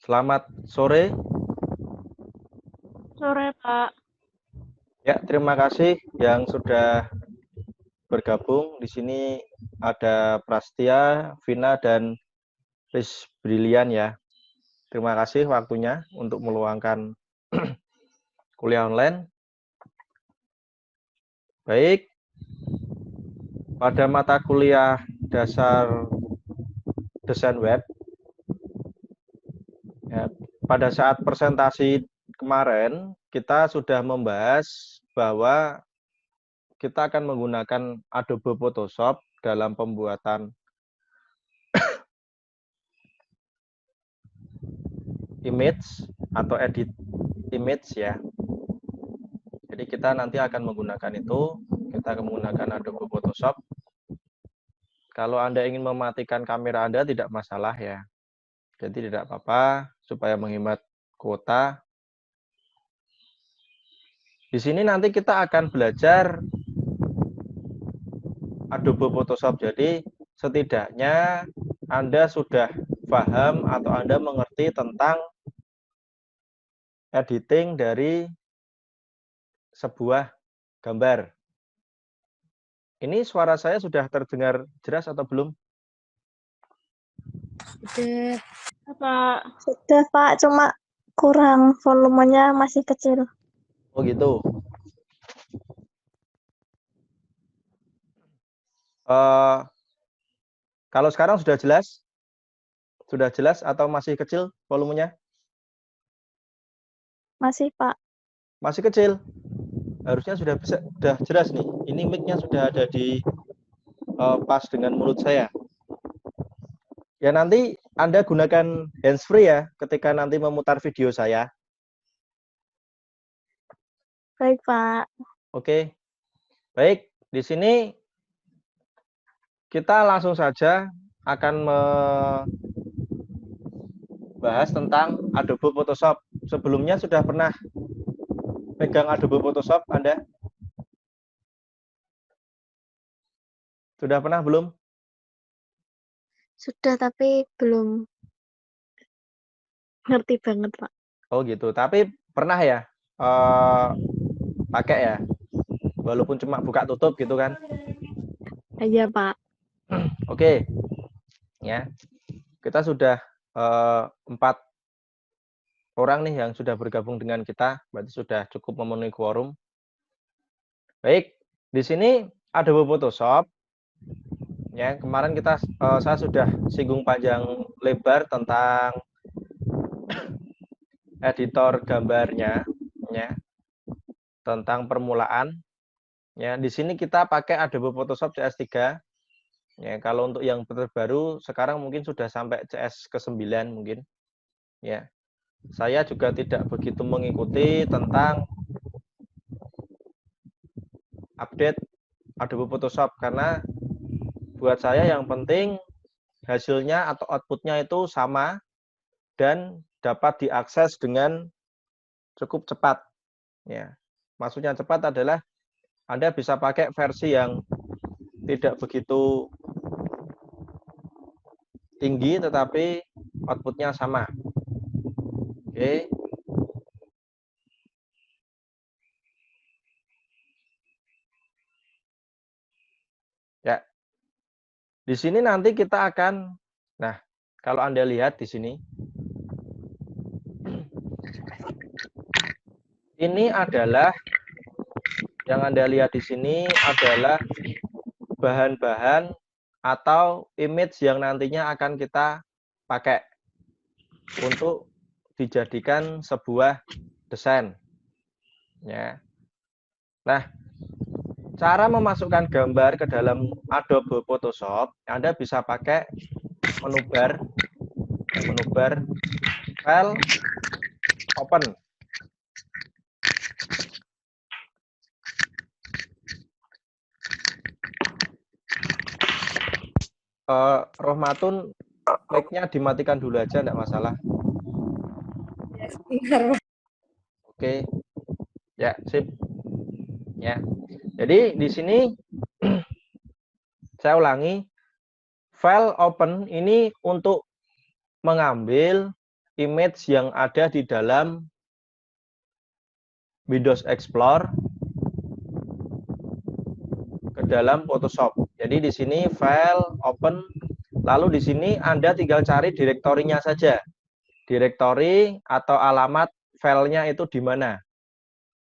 Selamat sore. Sore, Pak. Ya, terima kasih yang sudah bergabung. Di sini ada Prastia, Vina, dan Riz Brilian ya. Terima kasih waktunya untuk meluangkan kuliah online. Baik, pada mata kuliah dasar desain web, ya, pada saat presentasi kemarin kita sudah membahas bahwa kita akan menggunakan Adobe Photoshop dalam pembuatan image atau edit image ya. Jadi kita nanti akan menggunakan itu, kita akan menggunakan Adobe Photoshop. Kalau Anda ingin mematikan kamera Anda tidak masalah ya. Jadi tidak apa-apa supaya menghemat kuota. Di sini nanti kita akan belajar Adobe Photoshop. Jadi setidaknya Anda sudah paham atau Anda mengerti tentang editing dari sebuah gambar. Ini suara saya sudah terdengar jelas atau belum? Sudah, Pak. Sudah, Pak, cuma kurang volumenya masih kecil. Oh gitu. Kalau sekarang sudah jelas? Sudah jelas atau masih kecil volumenya? Masih, Pak. Masih kecil. Harusnya sudah jelas nih. Ini mic-nya sudah ada di pas dengan mulut saya. Ya nanti Anda gunakan handsfree ya ketika nanti memutar video saya. Baik, Pak. Oke. Baik, di sini kita langsung saja akan membahas tentang Adobe Photoshop. Sebelumnya sudah pernah pegang Adobe Photoshop Anda? Sudah pernah belum? Sudah, tapi belum ngerti banget, Pak. Oh gitu. Tapi pernah ya pakai ya? Walaupun cuma buka tutup gitu kan? Iya, Pak. Oke. Ya. Kita sudah 4 orang nih yang sudah bergabung dengan kita, berarti sudah cukup memenuhi quorum. Baik, di sini Adobe Photoshop. Ya, kemarin saya sudah singgung panjang lebar tentang editor gambarnya, ya, tentang permulaan. Ya, di sini kita pakai Adobe Photoshop CS3. Ya, kalau untuk yang terbaru sekarang mungkin sudah sampai CS ke-9 mungkin. Ya. Saya juga tidak begitu mengikuti tentang update Adobe Photoshop karena buat saya yang penting hasilnya atau outputnya itu sama dan dapat diakses dengan cukup cepat. Ya. Maksudnya cepat adalah Anda bisa pakai versi yang tidak begitu tinggi tetapi outputnya sama. Oke. Ya. Di sini nanti kita akan, nah, kalau Anda lihat di sini, ini adalah yang Anda lihat di sini adalah bahan-bahan atau image yang nantinya akan kita pakai untuk dijadikan sebuah desain. Ya. Nah, cara memasukkan gambar ke dalam Adobe Photoshop, Anda bisa pakai menu bar, file, open. Rohmatun, mic-nya dimatikan dulu aja, enggak masalah. Oke, ya sip. Ya, jadi di sini saya ulangi, file open ini untuk mengambil image yang ada di dalam Windows Explorer ke dalam Photoshop. Jadi di sini file, open, lalu di sini Anda tinggal cari direktorinya saja. Direktori atau alamat filenya itu di mana.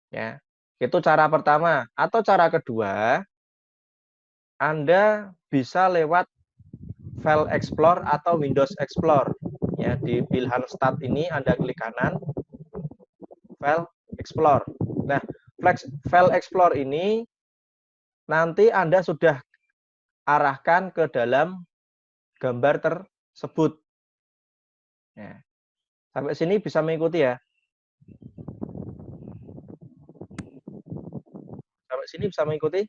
Ya. Itu cara pertama. Atau cara kedua, Anda bisa lewat File Explorer atau Windows Explorer. Ya, di pilihan Start ini Anda klik kanan, File Explorer. Nah, File Explorer ini nanti Anda sudah arahkan ke dalam gambar tersebut. Ya. Sampai sini bisa mengikuti ya. Sampai sini bisa mengikuti?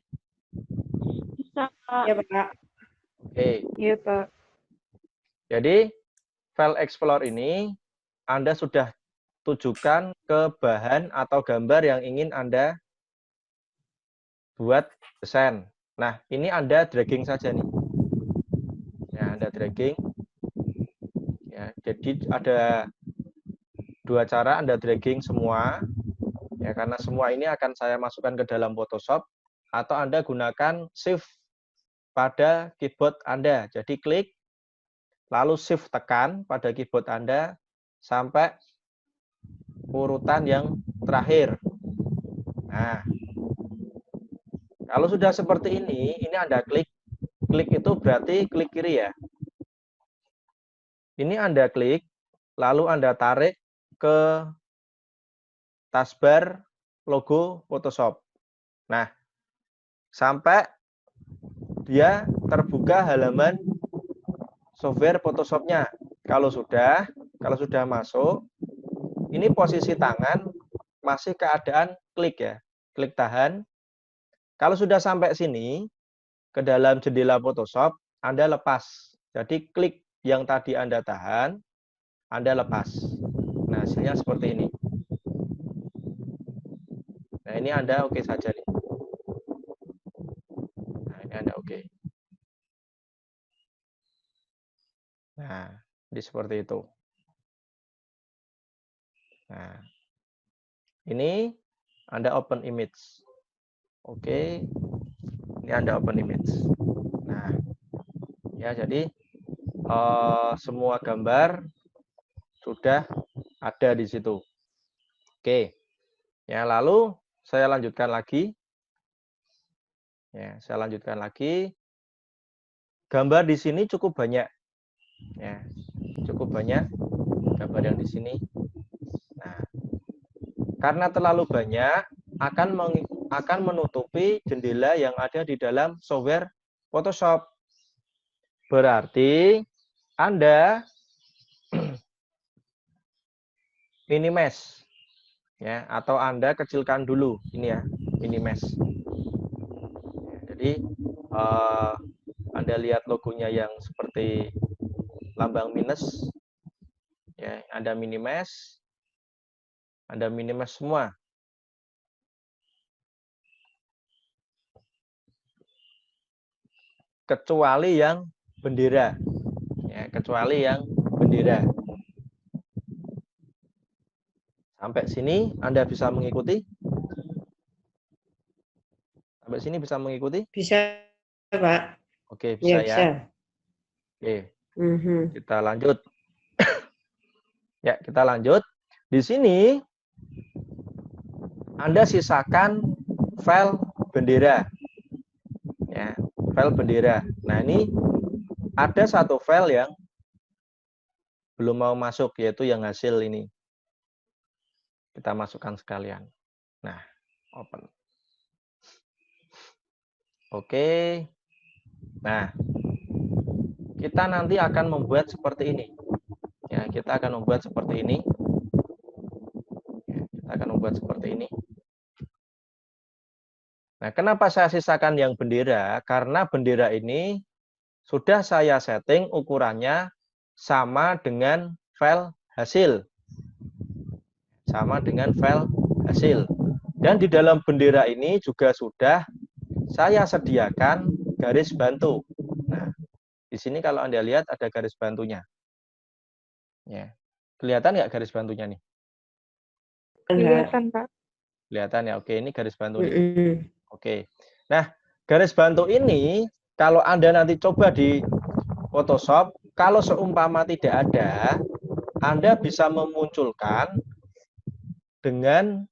Bisa, Pak. Ya, Pak. Oke. Iya, Pak. Jadi, File Explorer ini Anda sudah tujukan ke bahan atau gambar yang ingin Anda buat desain. Nah, ini Anda dragging saja nih. Ya, Anda dragging. Ya, jadi ada dua cara Anda dragging semua. Ya, karena semua ini akan saya masukkan ke dalam Photoshop atau Anda gunakan Shift pada keyboard Anda. Jadi klik lalu Shift tekan pada keyboard Anda sampai urutan yang terakhir. Nah, kalau sudah seperti ini Anda klik. Klik itu berarti klik kiri ya. Ini Anda klik, lalu Anda tarik ke taskbar logo Photoshop. Nah, sampai dia terbuka halaman software Photoshop-nya. Kalau sudah masuk, ini posisi tangan masih keadaan klik ya. Klik tahan. Kalau sudah sampai sini, ke dalam jendela Photoshop, Anda lepas. Jadi klik yang tadi Anda tahan, Anda lepas. Nah, hasilnya seperti ini. Nah, ini Anda oke saja nih. Nah, ini Anda oke. Nah, jadi seperti itu. Nah, ini Anda open image. Oke. Ini Anda open image. Nah, ya jadi semua gambar sudah ada di situ. Oke. Ya, lalu saya lanjutkan lagi. Ya, saya lanjutkan lagi. Gambar di sini cukup banyak. Ya, cukup banyak gambar yang di sini. Nah, karena terlalu banyak akan menutupi jendela yang ada di dalam software Photoshop. Berarti Anda minimize ya, atau Anda kecilkan dulu ini ya, minimize. Jadi Anda lihat logonya yang seperti lambang minus ya, Anda minimize semua. Kecuali yang bendera. Ya, kecuali yang bendera. Sampai sini Anda bisa mengikuti? Sampai sini bisa mengikuti? Bisa, Pak. Oke, bisa ya. Bisa. Oke. Kita lanjut. Ya, kita lanjut. Di sini Anda sisakan file bendera. Ya, file bendera. Nah, ini ada satu file yang belum mau masuk, yaitu yang hasil ini. Kita masukkan sekalian. Nah, open. Oke. Nah, kita nanti akan membuat seperti ini. Ya, kita akan membuat seperti ini. Ya, kita akan membuat seperti ini. Nah, kenapa saya sisakan yang bendera? Karena bendera ini sudah saya setting ukurannya sama dengan file hasil. Sama dengan file hasil. Dan di dalam bendera ini juga sudah saya sediakan garis bantu. Nah, di sini kalau Anda lihat ada garis bantunya. Ya, Kelihatan nggak garis bantunya nih? Kelihatan, Pak. Kelihatan ya. Oke, ini garis bantu nih. Mm-mm. Oke. Nah, garis bantu ini kalau Anda nanti coba di Photoshop, kalau seumpama tidak ada, Anda bisa memunculkan dengan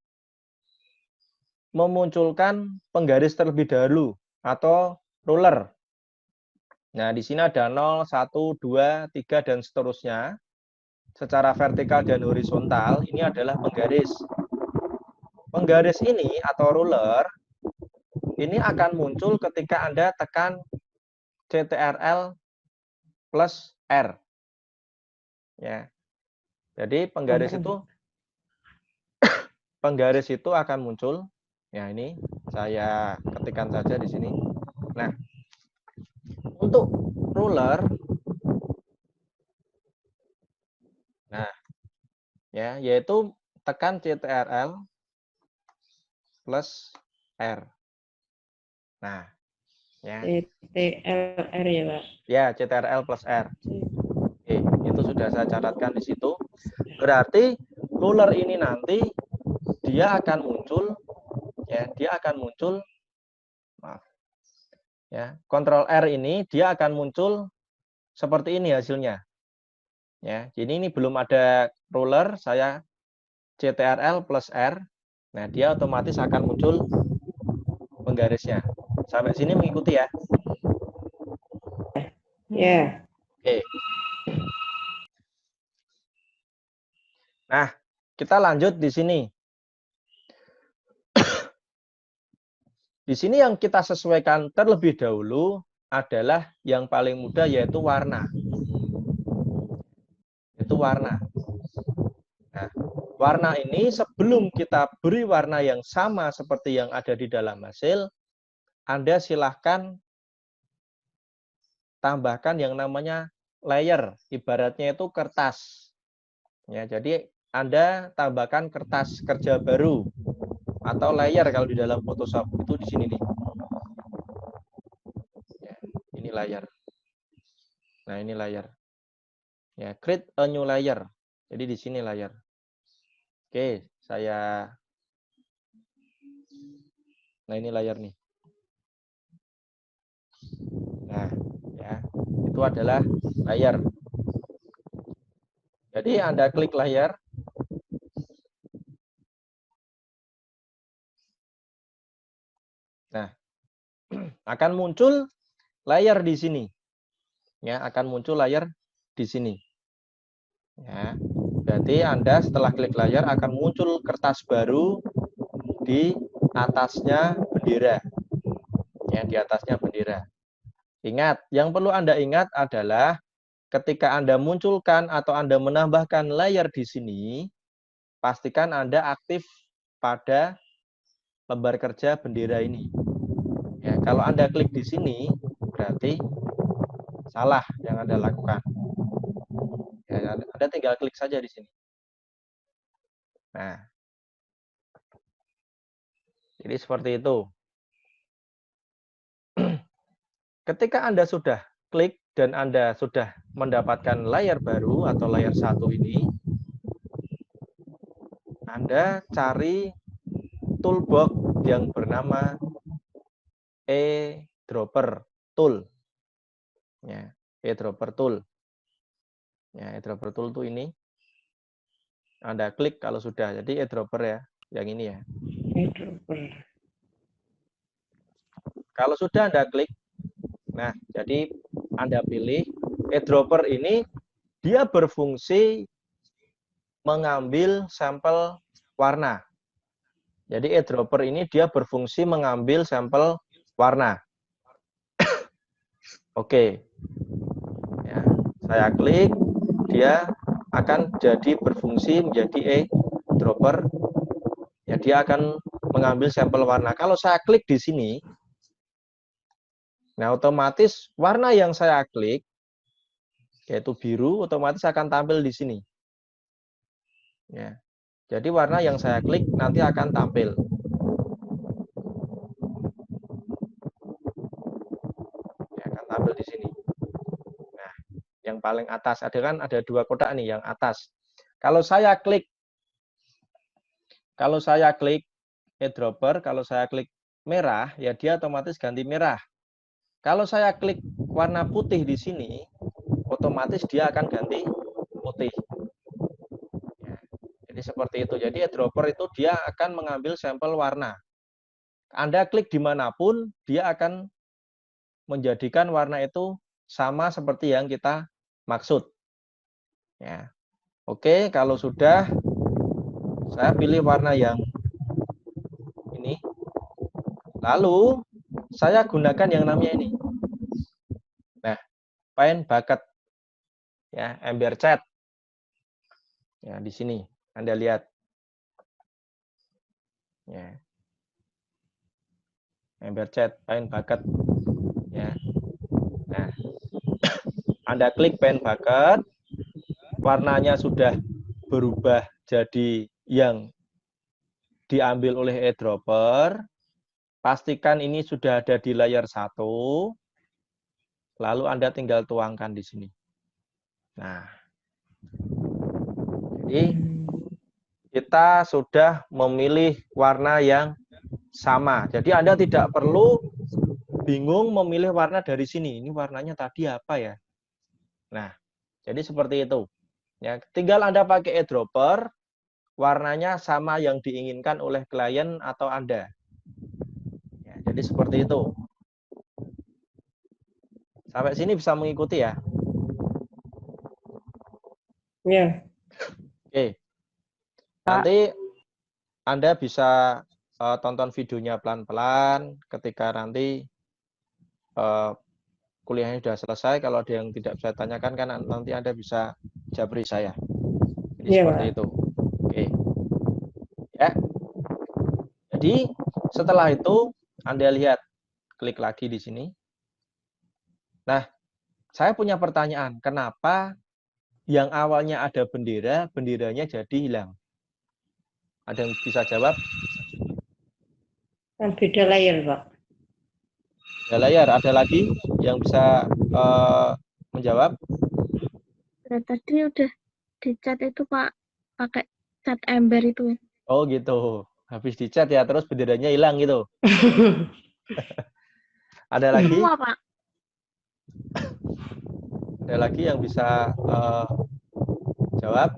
memunculkan penggaris terlebih dahulu atau ruler. Nah, di sini ada 0, 1, 2, 3, dan seterusnya. Secara vertikal dan horizontal, ini adalah penggaris. Penggaris ini atau ruler, ini akan muncul ketika Anda tekan CTRL plus R. Ya. Jadi penggaris itu akan muncul. Ya, ini saya ketikkan saja di sini. Nah, untuk ruler, nah, ya, yaitu tekan CTRL plus R. Nah, ya. CTRL ya, Pak. Ya, CTRL plus R. Oke, itu sudah saya catatkan di situ. Berarti ruler ini nanti dia akan muncul, ya, maaf, ya, Ctrl R ini dia akan muncul seperti ini hasilnya. Ya, jadi ini belum ada ruler, saya CTRL plus R. Nah, dia otomatis akan muncul penggarisnya. Sampai sini mengikuti ya. Ya. Oke. Nah, kita lanjut di sini. Di sini yang kita sesuaikan terlebih dahulu adalah yang paling mudah, yaitu warna. Itu warna. Nah, warna ini sebelum kita beri warna yang sama seperti yang ada di dalam hasil, Anda silahkan tambahkan yang namanya layer. Ibaratnya itu kertas. Ya, jadi Anda tambahkan kertas kerja baru atau layer kalau di dalam Photoshop itu di sini nih. Ya, ini layer. Nah, ini layer. Ya, create a new layer. Jadi di sini layer. Oke, nah ini layer nih. Nah, ya, itu adalah layer. Jadi Anda klik layer. Nah, akan muncul layer di sini. Ya, akan muncul layer di sini. Ya, berarti Anda setelah klik layer akan muncul kertas baru di atasnya bendera. Ya, di atasnya bendera. Ingat, yang perlu Anda ingat adalah ketika Anda munculkan atau Anda menambahkan layer di sini, pastikan Anda aktif pada lembar kerja bendera ini. Ya, kalau Anda klik di sini, berarti salah yang Anda lakukan. Ya, Anda tinggal klik saja di sini. Nah, jadi seperti itu. Ketika Anda sudah klik dan Anda sudah mendapatkan layar baru atau layar 1 ini, Anda cari toolbox yang bernama eDropper Tool. Ya, eDropper Tool. Ya, eDropper Tool itu ini. Anda klik kalau sudah. Jadi eDropper ya, yang ini ya. eDropper. Kalau sudah Anda klik, nah, jadi Anda pilih eDropper ini, dia berfungsi mengambil sampel warna. Jadi eDropper ini dia berfungsi mengambil sampel warna. Oke. Ya, saya klik, dia akan jadi berfungsi menjadi eDropper. Ya, dia akan mengambil sampel warna. Kalau saya klik di sini, nah otomatis warna yang saya klik, yaitu biru, otomatis akan tampil di sini. Ya. Jadi warna yang saya klik nanti akan tampil. Ya, akan tampil di sini. Nah, yang paling atas ada kan ada 2 kotak nih, yang atas. Kalau saya klik eyedropper, kalau saya klik merah, ya dia otomatis ganti merah. Kalau saya klik warna putih di sini, otomatis dia akan ganti putih. Ya, jadi seperti itu. Jadi eyedropper itu dia akan mengambil sampel warna. Anda klik dimanapun, dia akan menjadikan warna itu sama seperti yang kita maksud. Ya. Oke, kalau sudah, saya pilih warna yang ini. Lalu, saya gunakan yang namanya ini. Nah, Paint Bucket. Ya, Ember Cat. Ya, di sini. Anda lihat. Ya. Ember Cat, Paint Bucket. Ya. Nah, Anda klik Paint Bucket. Warnanya sudah berubah jadi yang diambil oleh eyedropper. Pastikan ini sudah ada di layer 1. Lalu Anda tinggal tuangkan di sini. Nah, jadi kita sudah memilih warna yang sama. Jadi Anda tidak perlu bingung memilih warna dari sini. Ini warnanya tadi apa ya? Nah, jadi seperti itu. Ya, tinggal Anda pakai eyedropper, warnanya sama yang diinginkan oleh klien atau Anda. Ya, jadi seperti itu. Sampai sini bisa mengikuti ya? Ya. Oke. Nanti Anda bisa tonton videonya pelan-pelan ketika nanti kuliahnya sudah selesai. Kalau ada yang tidak bisa tanyakan, kan nanti Anda bisa japri saya. Jadi Iya, seperti Pak. itu. Oke. Ya. Jadi setelah itu Anda lihat, klik lagi di sini. Nah, saya punya pertanyaan. Kenapa yang awalnya ada bendera, benderanya jadi hilang? Ada yang bisa jawab? Kan beda layer, Pak. Ya, layar. Ada lagi yang bisa menjawab? Ya, tadi udah dicat itu Pak, pakai cat ember itu. Oh gitu. Habis dicat ya, terus benderanya hilang gitu. Ada lagi? Semua Pak. Ada lagi yang bisa jawab?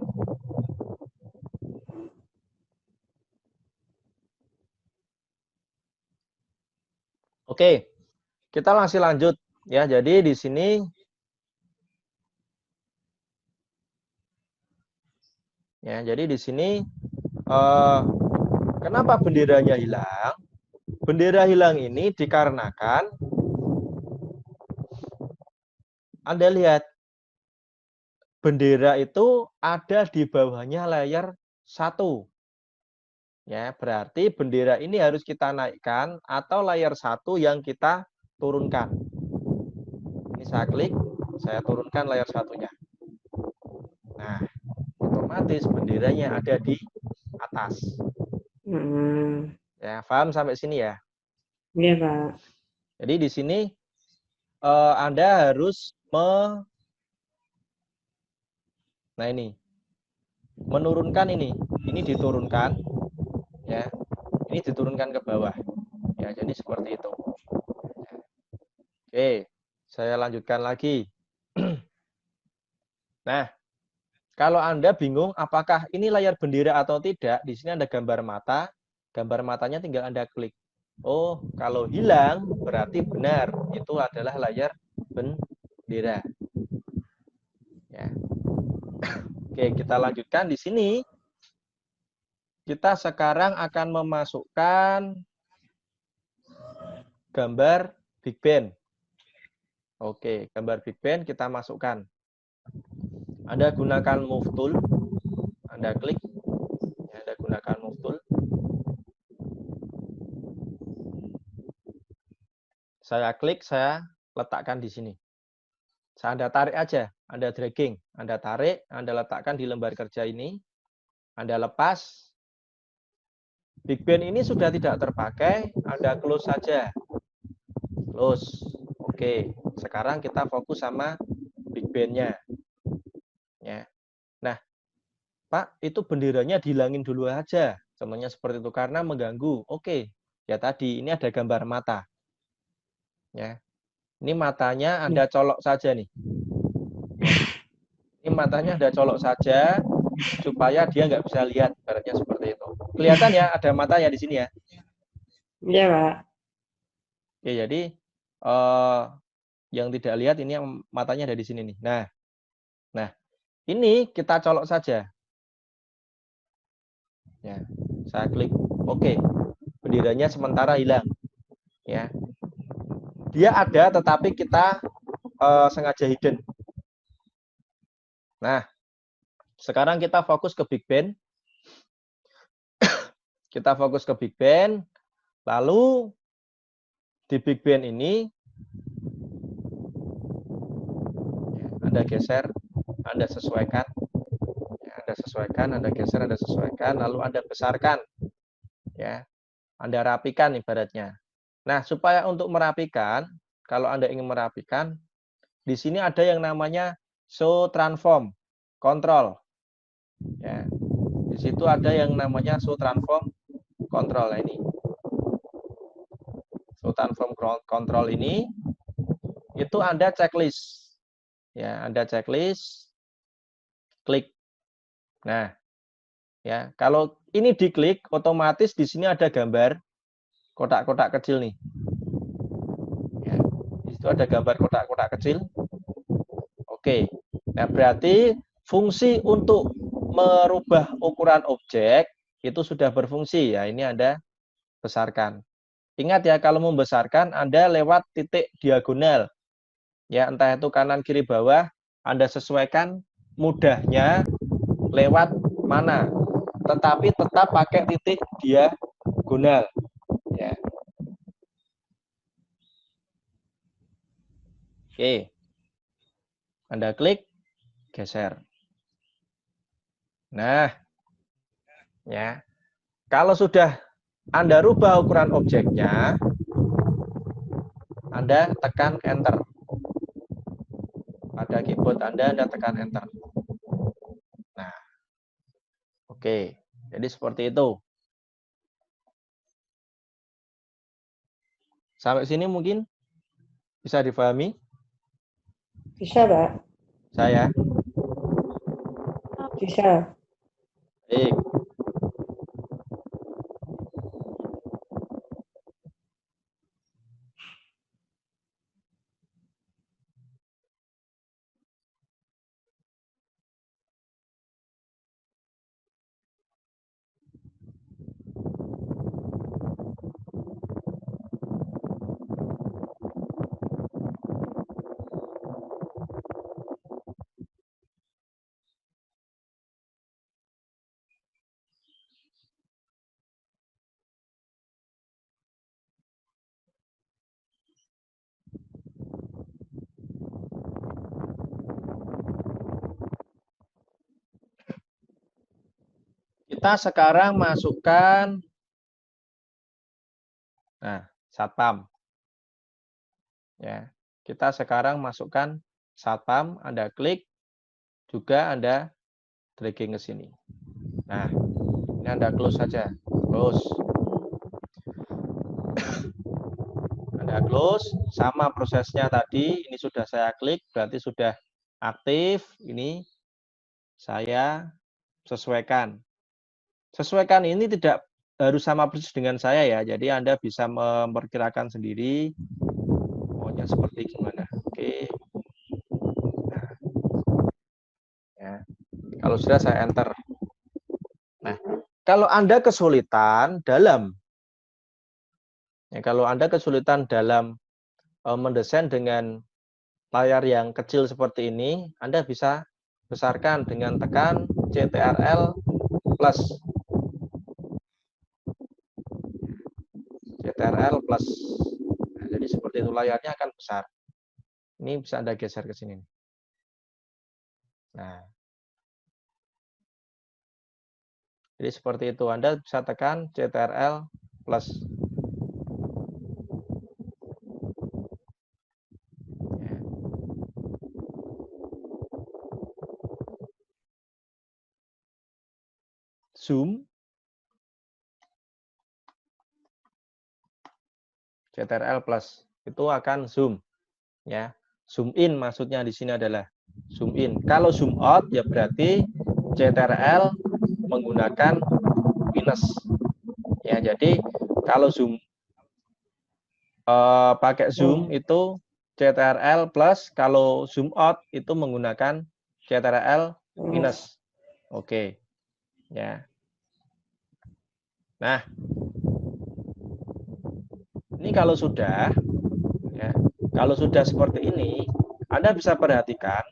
Oke, kita langsung lanjut ya. Jadi di sini ya, jadi di sini kenapa benderanya hilang? Bendera hilang ini dikarenakan Anda lihat bendera itu ada di bawahnya layer 1. Ya, berarti bendera ini harus kita naikkan atau layer 1 yang kita turunkan. Ini saya klik, saya turunkan layer 1-nya. Nah, otomatis benderanya ada di atas. Ya, paham sampai sini ya? Iya, Pak. Jadi di sini Anda harus nah ini menurunkan ini diturunkan ya. Ini diturunkan ke bawah. Ya, jadi seperti itu. Oke, saya lanjutkan lagi. Nah, kalau Anda bingung apakah ini layar bendera atau tidak, di sini ada gambar mata. Gambar matanya tinggal Anda klik. Oh, kalau hilang berarti benar. Itu adalah layar bendera. Ya. Oke, kita lanjutkan di sini. Kita sekarang akan memasukkan gambar Big Ben. Oke, gambar Big Ben kita masukkan. Anda gunakan Move Tool. Anda klik. Anda gunakan Move Tool. Saya klik, saya letakkan di sini. Anda tarik aja, Anda dragging. Anda tarik, Anda letakkan di lembar kerja ini. Anda lepas. Big Ben ini sudah tidak terpakai, Anda close saja. Close. Oke, sekarang kita fokus sama Big Ben-nya. Ya. Nah, Pak, itu benderanya dihilangin dulu aja. Contohnya seperti itu karena mengganggu. Oke, ya tadi ini ada gambar mata. Ya, ini matanya Anda colok saja nih. Ya. Ini matanya Anda colok saja supaya dia nggak bisa lihat, ibaratnya seperti itu. Kelihatan ya ada matanya di sini ya. Iya, Pak. Oke, jadi yang tidak lihat ini yang matanya ada di sini nih. Nah, ini kita colok saja. Ya, saya klik oke. Benderanya sementara hilang. Ya, dia ada tetapi kita sengaja hidden. Nah, sekarang kita fokus ke Big Band. Kita fokus ke Big Band. Lalu di Big Band ini Anda geser, Anda sesuaikan. Anda sesuaikan, Anda geser, Anda sesuaikan, lalu Anda besarkan. Ya. Anda rapikan ibaratnya. Nah, supaya untuk merapikan, kalau Anda ingin merapikan, di sini ada yang namanya show transform control. Ya. Di situ ada yang namanya show transform control. Nah, ini. Show transform control ini itu Anda checklist. Ya, Anda checklist, klik. Nah, ya, kalau ini diklik, otomatis di sini ada gambar kotak-kotak kecil nih. Ya, di situ ada gambar kotak-kotak kecil. Oke, nah berarti fungsi untuk merubah ukuran objek itu sudah berfungsi ya. Ini Anda besarkan. Ingat ya, kalau membesarkan Anda lewat titik diagonal. Ya, entah itu kanan, kiri, bawah, Anda sesuaikan mudahnya lewat mana. Tetapi tetap pakai titik diagonal. Ya. Oke. Anda klik, geser. Nah, ya. Kalau sudah Anda rubah ukuran objeknya, Anda tekan enter. Pada keyboard Anda tekan enter. Nah, oke. Jadi seperti itu. Sampai sini mungkin bisa difahami? Bisa, Pak. Saya. Bisa. Baik. Kita sekarang masukkan satpam. Ya. Kita sekarang masukkan satpam, Anda klik, juga Anda dragging ke sini. Nah, ini Anda close saja. Close. Anda close, sama prosesnya tadi, ini sudah saya klik, berarti sudah aktif, ini saya sesuaikan. Sesuaikan ini tidak harus sama persis dengan saya ya, jadi Anda bisa memperkirakan sendiri maunya seperti gimana. Oke. Nah, ya. Kalau sudah saya enter. Nah, kalau Anda kesulitan dalam mendesain dengan layar yang kecil seperti ini, Anda bisa besarkan dengan tekan CTRL plus. CTRL plus. Nah, jadi seperti itu, layarnya akan besar. Ini bisa Anda geser ke sini. Nah, jadi seperti itu, Anda bisa tekan CTRL plus. zoom, CTRL plus itu akan zoom, ya. Zoom in maksudnya di sini adalah zoom in. Kalau zoom out ya berarti CTRL menggunakan minus. Ya, jadi kalau zoom pakai zoom itu CTRL plus, kalau zoom out itu menggunakan CTRL minus. Oke. Ya. Nah, ini kalau sudah ya, kalau sudah seperti ini, Anda bisa perhatikan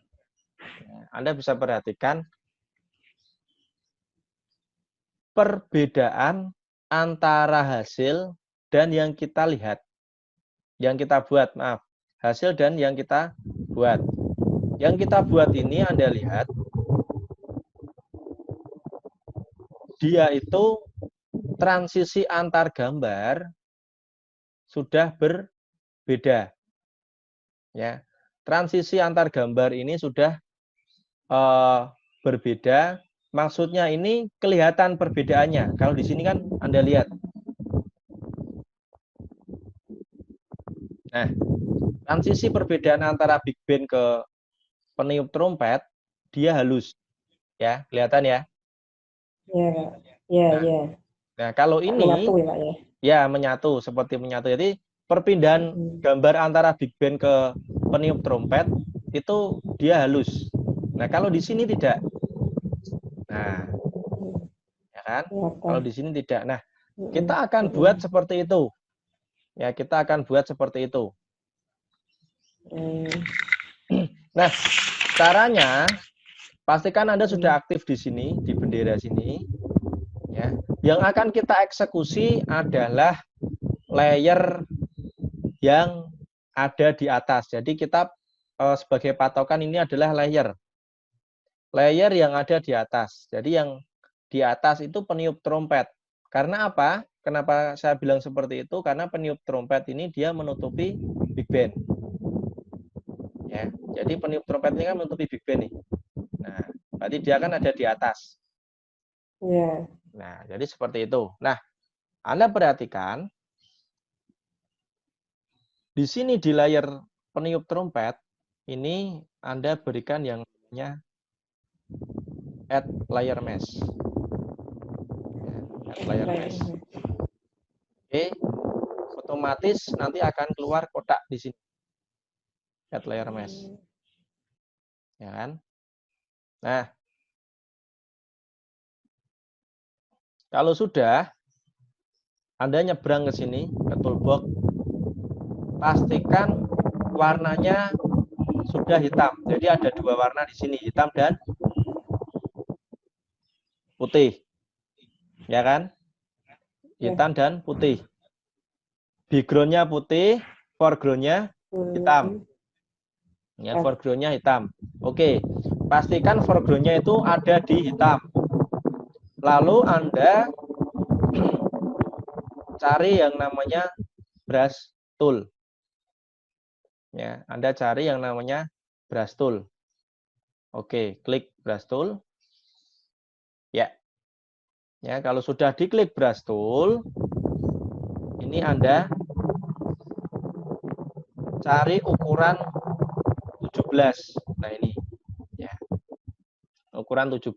perbedaan antara hasil dan yang kita lihat. Yang kita buat, maaf. Hasil dan yang kita buat. Yang kita buat ini Anda lihat, dia itu transisi antar gambar sudah berbeda. Ya. Transisi antar gambar ini sudah berbeda. Maksudnya ini kelihatan perbedaannya. Kalau di sini kan Anda lihat. Nah, transisi perbedaan antara big band ke peniup trompet, dia halus. Ya, kelihatan ya? Ya. Nah, kalau ini Menyatu ya, Pak ya. Ya, menyatu, seperti menyatu. Jadi, perpindahan gambar antara big band ke peniup trompet itu dia halus. Nah, kalau di sini tidak. Nah, ya kan? Kalau di sini tidak. Nah, kita akan buat seperti itu. Ya, kita akan buat seperti itu. Nah, caranya pastikan Anda sudah aktif di sini, di bendera sini. Ya. Yang akan kita eksekusi adalah layer yang ada di atas. Jadi kita sebagai patokan ini adalah layer. Layer yang ada di atas. Jadi yang di atas itu peniup trompet. Karena apa? Kenapa saya bilang seperti itu? Karena peniup trompet ini dia menutupi big band. Ya, jadi peniup trompet ini kan menutupi big band nih. Nah, berarti dia kan ada di atas. Ya. Nah, jadi seperti itu. Nah, Anda perhatikan di sini di layar peniup trompet ini Anda berikan yang namanya add layer mesh. Add layer mesh. Oke, otomatis nanti akan keluar kotak di sini. Add layer mesh. Ya kan? Nah, kalau sudah Anda nyebrang ke sini ke toolbox, pastikan warnanya sudah hitam. Jadi ada dua warna di sini, hitam dan putih. Ya kan? Hitam dan putih. Background-nya putih, foreground-nya hitam. Ya, foreground-nya hitam. Oke, pastikan foreground-nya itu ada di hitam. Lalu Anda cari yang namanya brush tool. Ya, Anda cari yang namanya brush tool. Oke, klik brush tool. Ya. Ya, kalau sudah diklik brush tool, ini Anda cari ukuran 17. Nah, ini. Ya. Ukuran 17.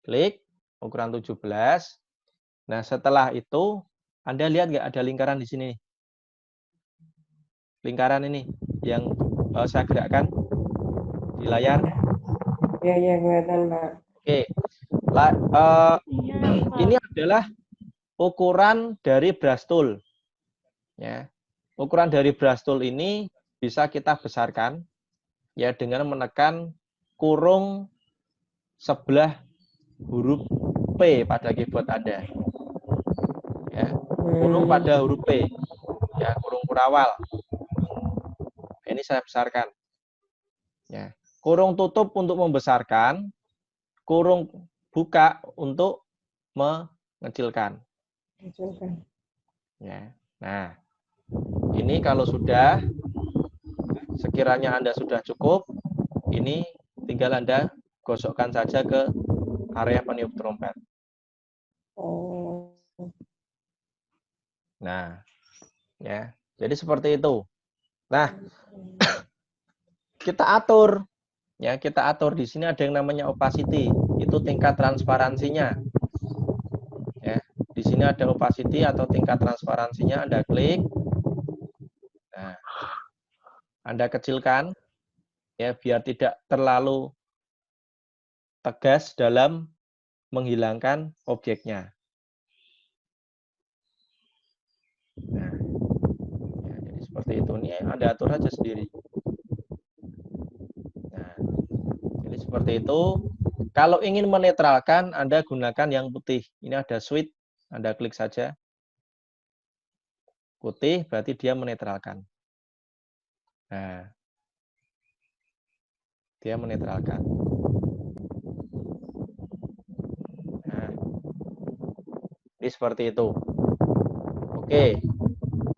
Klik ukuran 17. Nah, setelah itu Anda lihat nggak ada lingkaran di sini? Lingkaran ini yang saya gerakkan di layar. Ya, kelihatan, Pak. Oke. Ini adalah ukuran dari brush tool. Ya. Ukuran dari brush tool ini bisa kita besarkan ya dengan menekan kurung sebelah huruf P pada keyboard Anda. Ya, kurung pada huruf P. Ya, kurung kurawal. Ini saya besarkan. Ya. Kurung tutup untuk membesarkan, kurung buka untuk mengecilkan. Ya. Nah, ini kalau sudah sekiranya Anda sudah cukup, ini tinggal Anda gosokkan saja ke area peniup trompet. Oh. Nah, ya. Jadi seperti itu. Nah, kita atur. Ya, kita atur di sini ada yang namanya opacity. Itu tingkat transparansinya. Ya, di sini ada opacity atau tingkat transparansinya. Anda klik. Nah, Anda kecilkan ya biar tidak terlalu tegas dalam menghilangkan objeknya. Nah, ya, jadi seperti itu. Ini Anda atur aja sendiri. Nah, jadi seperti itu. Kalau ingin menetralkan, Anda gunakan yang putih. Ini ada switch, Anda klik saja. Putih berarti dia menetralkan. Nah, dia menetralkan. Nah, ini seperti itu. Oke,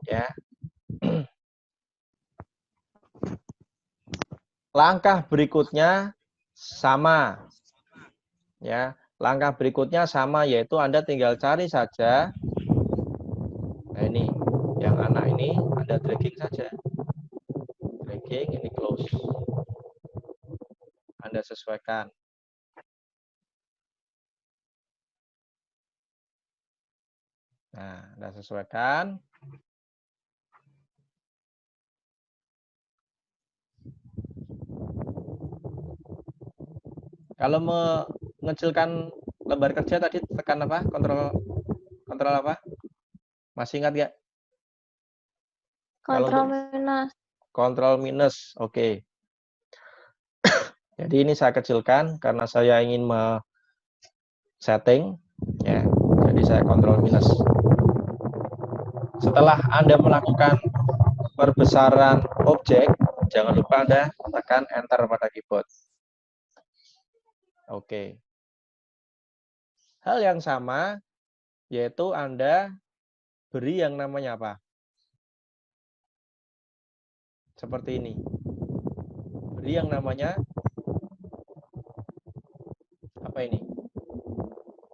ya. Langkah berikutnya sama. Ya, langkah berikutnya sama yaitu Anda tinggal cari saja. Nah, ini yang anak ini Anda dragging saja. Dragging ini close. Anda sesuaikan. Nah, Anda sesuaikan. Kalau mengecilkan lembar kerja tadi tekan apa? Kontrol apa? Masih ingat nggak? Kontrol minus. Kontrol minus. Oke. Jadi ini saya kecilkan karena saya ingin setting ya. Jadi saya kontrol minus. Setelah Anda melakukan perbesaran objek, jangan lupa Anda tekan enter pada keyboard. Oke. Hal yang sama yaitu Anda beri yang namanya apa? Seperti ini. Beri yang namanya apa ini?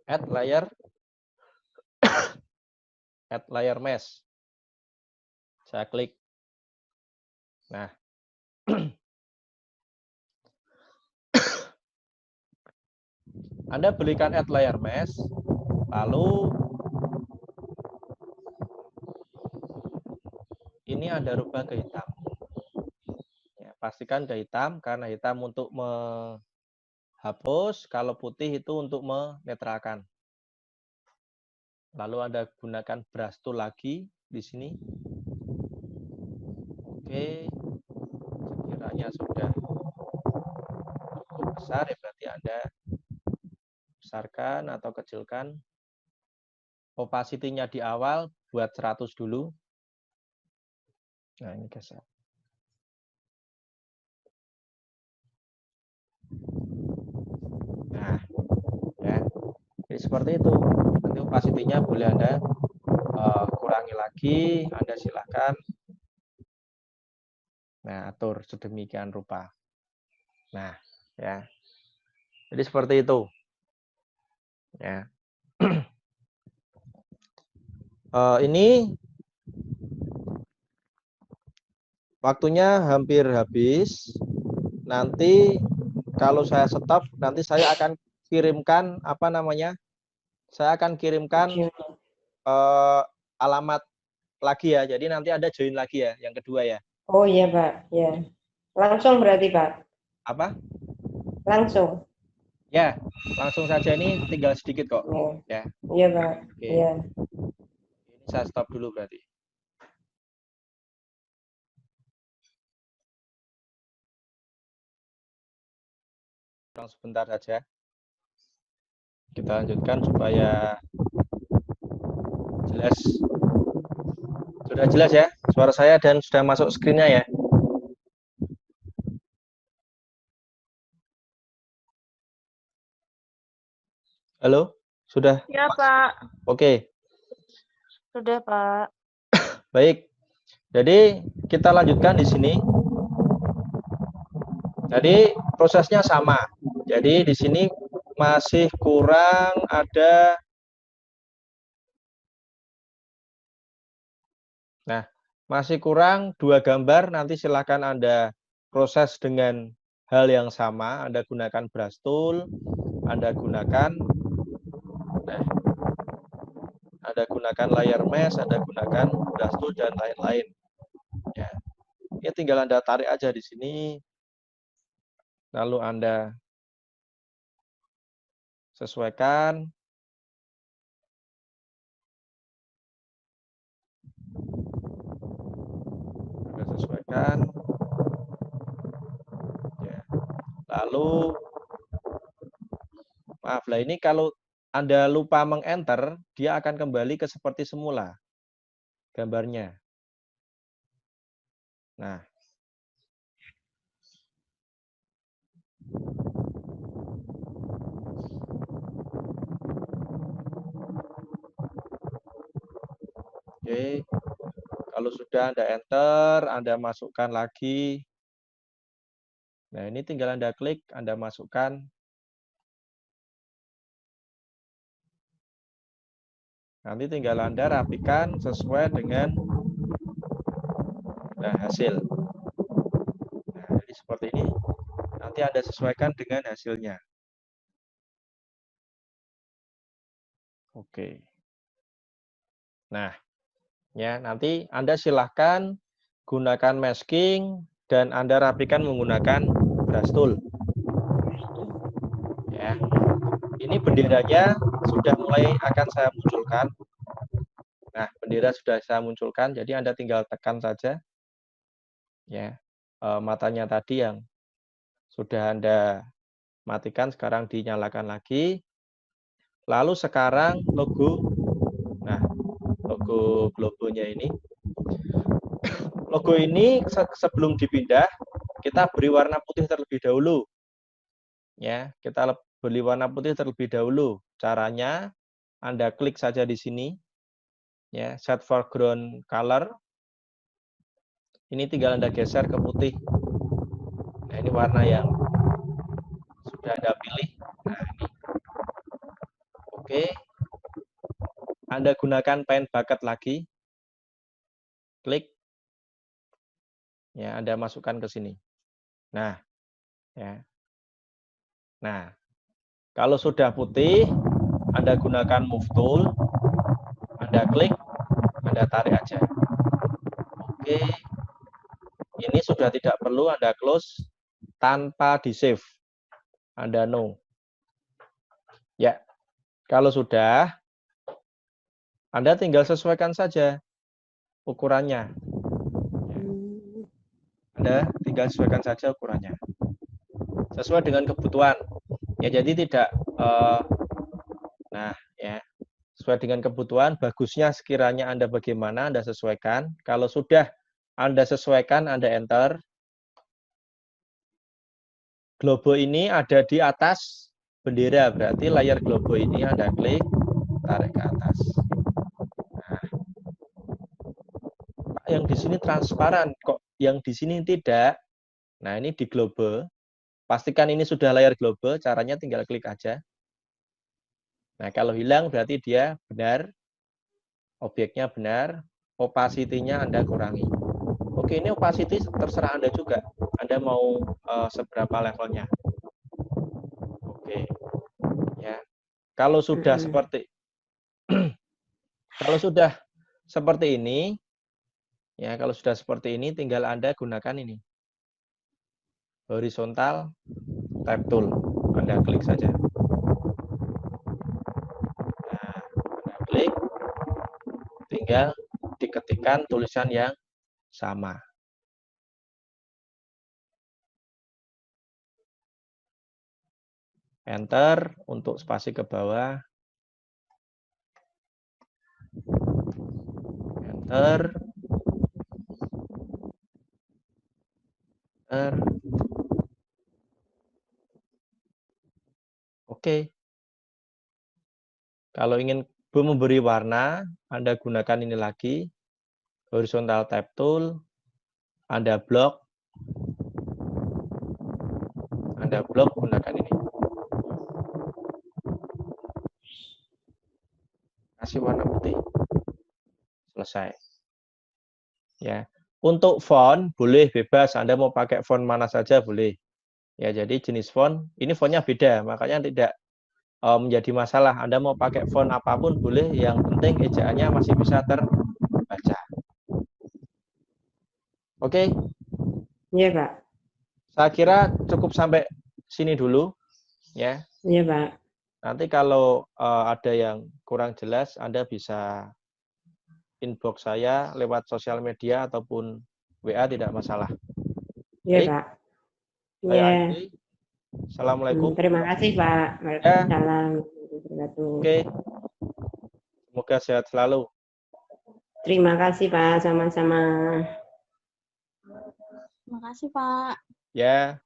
Add layer mesh. Saya klik. Nah. Anda berikan add layer mesh, lalu ini Anda rubah ke hitam. Ya, pastikan ke hitam karena hitam untuk menghapus, kalau putih itu untuk menetralkan. Lalu Anda gunakan brush tool lagi di sini. Oke, sekiranya sudah cukup besar ya berarti Anda besarkan atau kecilkan. Opacity-nya di awal buat 100 dulu. Nah, ini geser. Nah, ya. Jadi seperti itu. Nanti opacity-nya boleh Anda kurangi lagi, Anda silakan. Nah, atur sedemikian rupa. Nah, ya. Jadi seperti itu. Ya. Ini waktunya hampir habis. Nanti kalau saya stop, nanti saya akan kirimkan apa namanya? Saya akan kirimkan alamat lagi ya. Jadi nanti ada join lagi ya, yang kedua ya. Oh iya Pak, ya. Langsung berarti Pak? Apa? Langsung. Ya, langsung saja ini tinggal sedikit kok. Ya. Ya. Iya Pak. Oke. Ya. Ini saya stop dulu berarti. Sebentar saja. Kita lanjutkan supaya jelas. Sudah jelas ya suara saya dan sudah masuk screen-nya ya. Halo, sudah? Ya, Pak. Oke. Sudah, Pak. Baik. Jadi kita lanjutkan di sini. Jadi prosesnya sama. Jadi di sini masih kurang ada. Nah, masih kurang 2 gambar, nanti silakan Anda proses dengan hal yang sama. Anda gunakan brush tool, Anda gunakan layer mesh, Anda gunakan brush tool dan lain-lain. Ya. Ini tinggal Anda tarik aja di sini, lalu Anda sesuaikan. Anda sesuaikan. Ya. Lalu, maaf lah, ini kalau Anda lupa meng-enter, dia akan kembali ke seperti semula gambarnya. Nah, oke. Kalau sudah Anda enter, Anda masukkan lagi. Nah, ini tinggal Anda klik, Anda masukkan. Nanti tinggal Anda rapikan sesuai dengan hasil. Nah, jadi seperti ini. Nanti Anda sesuaikan dengan hasilnya. Oke. Nah, ya nanti Anda silahkan gunakan masking dan Anda rapikan menggunakan brush tool. Ya. Ini benderanya sudah mulai akan saya munculkan. Nah, bendera sudah saya munculkan, jadi Anda tinggal tekan saja. Ya, matanya tadi yang sudah Anda matikan, sekarang dinyalakan lagi. Lalu sekarang logo, nah, logo globonya ini. Logo ini sebelum dipindah, kita beri warna putih terlebih dahulu. Ya, kita beri warna putih terlebih dahulu. Caranya, Anda klik saja di sini. Ya, set foreground color. Ini tinggal Anda geser ke putih. Nah, ini warna yang sudah Anda pilih. Nah, ini. Oke. Anda gunakan paint bucket lagi. Klik. Ya, Anda masukkan ke sini. Nah, ya. Nah, kalau sudah putih, Anda gunakan move tool. Anda klik, Anda tarik aja. Oke. Ini sudah tidak perlu Anda close tanpa di-save. Anda no. Ya, kalau sudah, Anda tinggal sesuaikan saja ukurannya. Anda tinggal sesuaikan saja ukurannya. Sesuai dengan kebutuhan. Ya, jadi tidak, nah, ya, sesuai dengan kebutuhan, bagusnya sekiranya Anda bagaimana, Anda sesuaikan. Kalau sudah Anda sesuaikan, Anda enter. Globo ini ada di atas bendera, berarti layar globo ini Anda klik, tarik ke atas. Nah, yang di sini transparan, kok yang di sini tidak? Nah, ini di globo. Pastikan ini sudah layar globo, caranya tinggal klik aja. Nah, kalau hilang berarti dia benar, objeknya benar, opacity-nya Anda kurangi. Oke, ini opacity terserah Anda juga. Anda mau seberapa levelnya. Oke. Ya. Kalau sudah seperti ini, ya, kalau sudah seperti ini tinggal Anda gunakan ini. Horizontal tab tool. Anda klik saja. Nah, Anda klik, tinggal diketikkan tulisan yang sama. Enter untuk spasi ke bawah. Enter. Enter. Oke. Kalau ingin memberi warna, Anda gunakan ini lagi. Horizontal tab tool. Anda blok. Anda blok gunakan ini. Kasih warna putih. Selesai. Ya. Untuk font boleh bebas, Anda mau pakai font mana saja boleh. Ya, jadi jenis font ini fontnya beda, makanya tidak menjadi masalah. Anda mau pakai font apapun boleh, yang penting ejaannya masih bisa terbaca. Oke, Iya, Pak. saya kira cukup sampai sini dulu, ya. Iya, Pak. Nanti kalau ada yang kurang jelas, Anda bisa inbox saya lewat sosial media ataupun WA, tidak masalah. Iya, Baik, Pak. saya Iya. Andri. Assalamualaikum. Terima kasih, Pak. Waalaikumsalam. warahmatullahi wabarakatuh. Oke, semoga sehat selalu. Terima kasih, Pak. Sama-sama. Terima kasih, Pak. Ya.